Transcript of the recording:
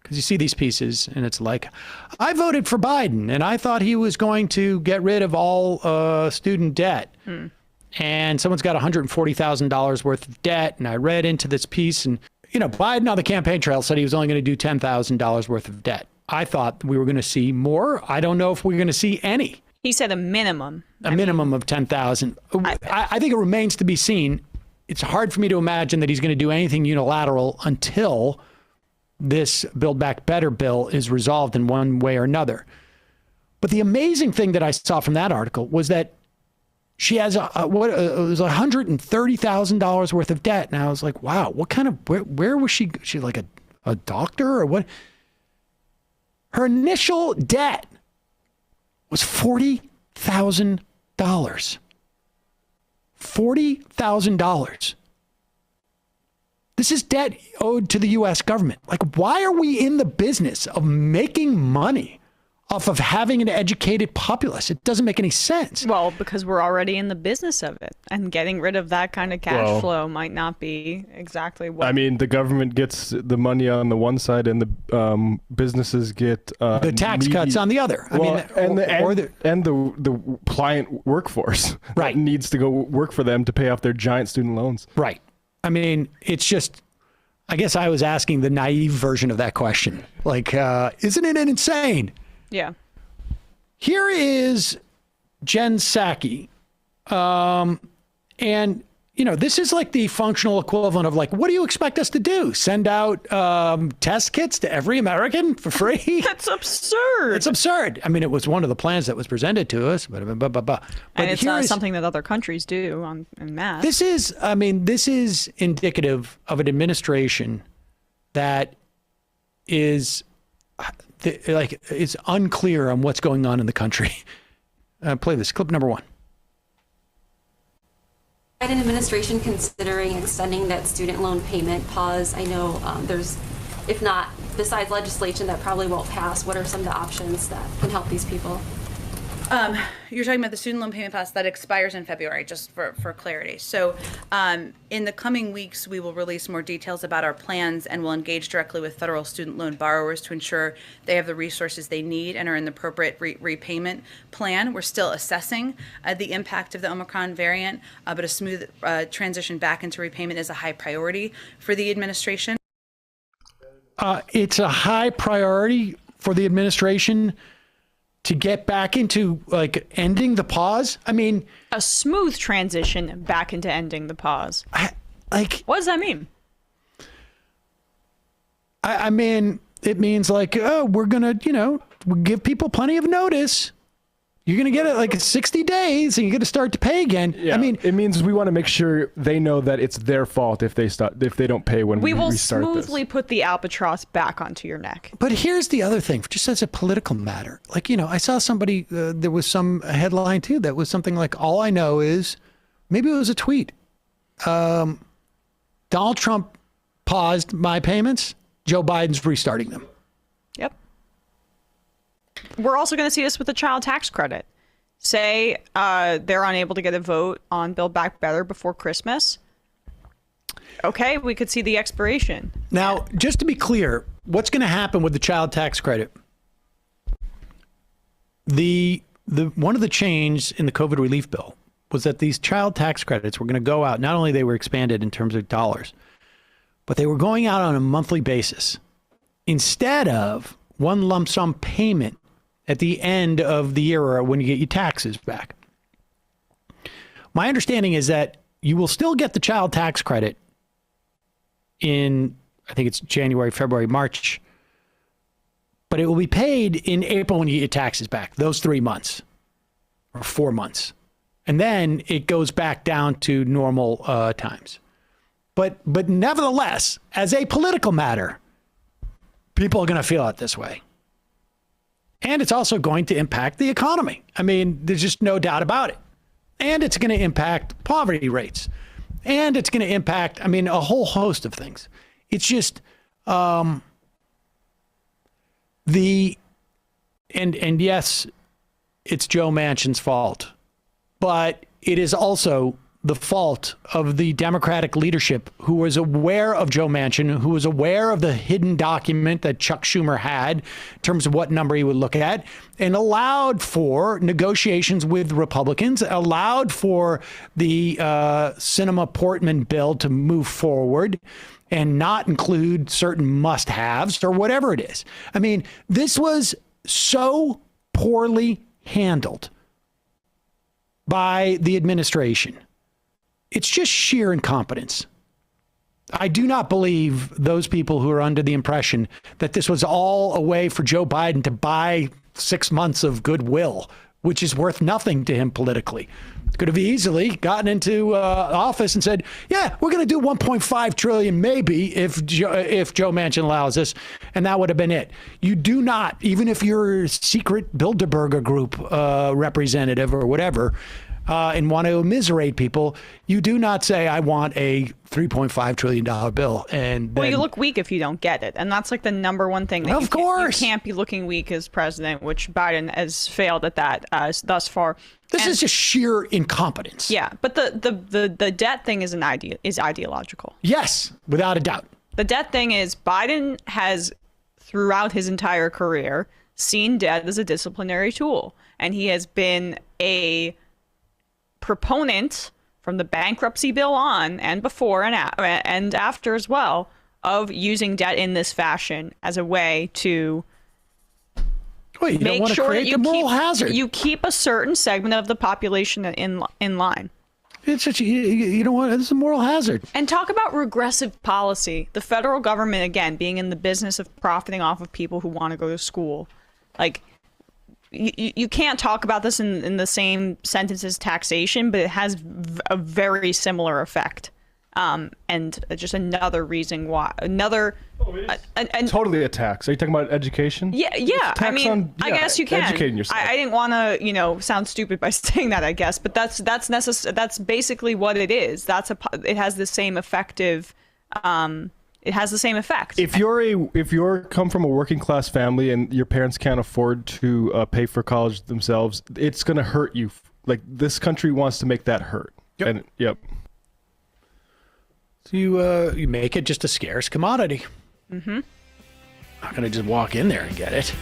Because you see these pieces and it's like, I voted for Biden and I thought he was going to get rid of all student debt. And someone's got $140,000 worth of debt. And I read into this piece and, Biden on the campaign trail said he was only going to do $10,000 worth of debt. I thought we were going to see more. I don't know if we're going to see any. He said a minimum. A minimum of 10,000. I think it remains to be seen. It's hard for me to imagine that he's going to do anything unilateral until this Build Back Better bill is resolved in one way or another. But the amazing thing that I saw from that article was that she has it was $130,000 worth of debt. And I was like, wow, what kind of, where was she? She like a doctor or what? Her initial debt was $40,000. $40,000. This is debt owed to the U.S. government. Like, why are we in the business of making money off of having an educated populace? It doesn't make any sense. Well, because we're already in the business of it, and getting rid of that kind of cash flow might not be exactly what. I mean, the government gets the money on the one side, and the businesses get the tax cuts on the other. And the client workforce that needs to go work for them to pay off their giant student loans. Right. I mean, it's just, I guess I was asking the naive version of that question. Like, isn't it insane? Yeah. Here is Jen Psaki. And, this is like the functional equivalent of like, what do you expect us to do? Send out test kits to every American for free? That's absurd. It's absurd. I mean, it was one of the plans that was presented to us. But and it's not something that other countries do en masse. This is indicative of an administration that is it's unclear on what's going on in the country. Play this clip number 1. An administration considering extending that student loan payment pause? I know there's, if not, besides legislation that probably won't pass, what are some of the options that can help these people? You're talking about the student loan payment pause that expires in February, just for clarity. So in the coming weeks, we will release more details about our plans, and we'll engage directly with federal student loan borrowers to ensure they have the resources they need and are in the appropriate repayment plan. We're still assessing the impact of the Omicron variant, but a smooth transition back into repayment is a high priority for the administration. It's a high priority for the administration to get back into like ending the pause. I mean, a smooth transition back into ending the pause. What does that mean? I mean, it means like, we're gonna, we'll give people plenty of notice. You're going to get it like 60 days and you're going to start to pay again. Yeah. I mean, it means we want to make sure they know that it's their fault if they don't pay when we restart this. We will smoothly put the albatross back onto your neck. But here's the other thing, just as a political matter. Like, I saw somebody, there was some headline too that was something like, all I know is, maybe it was a tweet. Donald Trump paused my payments. Joe Biden's restarting them. Yep. We're also going to see this with the child tax credit. Say they're unable to get a vote on Build Back Better before Christmas. Okay, we could see the expiration. Now, just to be clear, what's going to happen with the child tax credit? The one of the changes in the COVID relief bill was that these child tax credits were going to go out. Not only they were expanded in terms of dollars, but they were going out on a monthly basis instead of one lump sum payment at the end of the year or when you get your taxes back. My understanding is that you will still get the child tax credit in, I think it's January, February, March, but it will be paid in April when you get your taxes back, those 3 months or 4 months. And then it goes back down to normal times. But nevertheless, as a political matter, people are going to feel it this way. And it's also going to impact the economy. I mean, there's just no doubt about it. And it's going to impact poverty rates. And it's going to impact, a whole host of things. It's just and yes, it's Joe Manchin's fault. But it is also the fault of the Democratic leadership, who was aware of Joe Manchin, who was aware of the hidden document that Chuck Schumer had in terms of what number he would look at, and allowed for negotiations with Republicans, allowed for the Sinema Portman bill to move forward and not include certain must-haves or whatever it is. I mean, this was so poorly handled by the administration. It's just sheer incompetence. I do not believe those people who are under the impression that this was all a way for Joe Biden to buy 6 months of goodwill, which is worth nothing to him politically. Could have easily gotten into office and said, yeah, we're going to do 1.5 trillion maybe if Joe Manchin allows us. And that would have been it. You do not, even if you're a secret Bilderberger group representative or whatever, and want to immiserate people, you do not say, I want a $3.5 trillion bill. And well, you look weak if you don't get it. And that's like the number one thing. That of course. You can't be looking weak as president, which Biden has failed at that thus far. This is just sheer incompetence. Yeah, but the debt thing is ideological. Yes, without a doubt. The debt thing is Biden has, throughout his entire career, seen debt as a disciplinary tool. And he has been a proponent from the bankruptcy bill on and before and after as well of using debt in this fashion as a way to you don't want to create a moral hazard. You keep a certain segment of the population in line. It's such you don't want. It's a moral hazard. And talk about regressive policy. The federal government, again, being in the business of profiting off of people who want to go to school. Like, you can't talk about this in the same sentence as taxation, but it has a very similar effect. And just another reason why. Totally a tax. Are you talking about education? Yeah. I mean, I guess you can. Educating yourself. I didn't want to, sound stupid by saying that, I guess, but that's basically what it is. It has the same effective. It has the same effect. If you're come from a working class family and your parents can't afford to pay for college themselves, it's going to hurt you. Like, this country wants to make that hurt. Yep. So you make it just a scarce commodity. Mm-hmm. Not going to just walk in there and get it.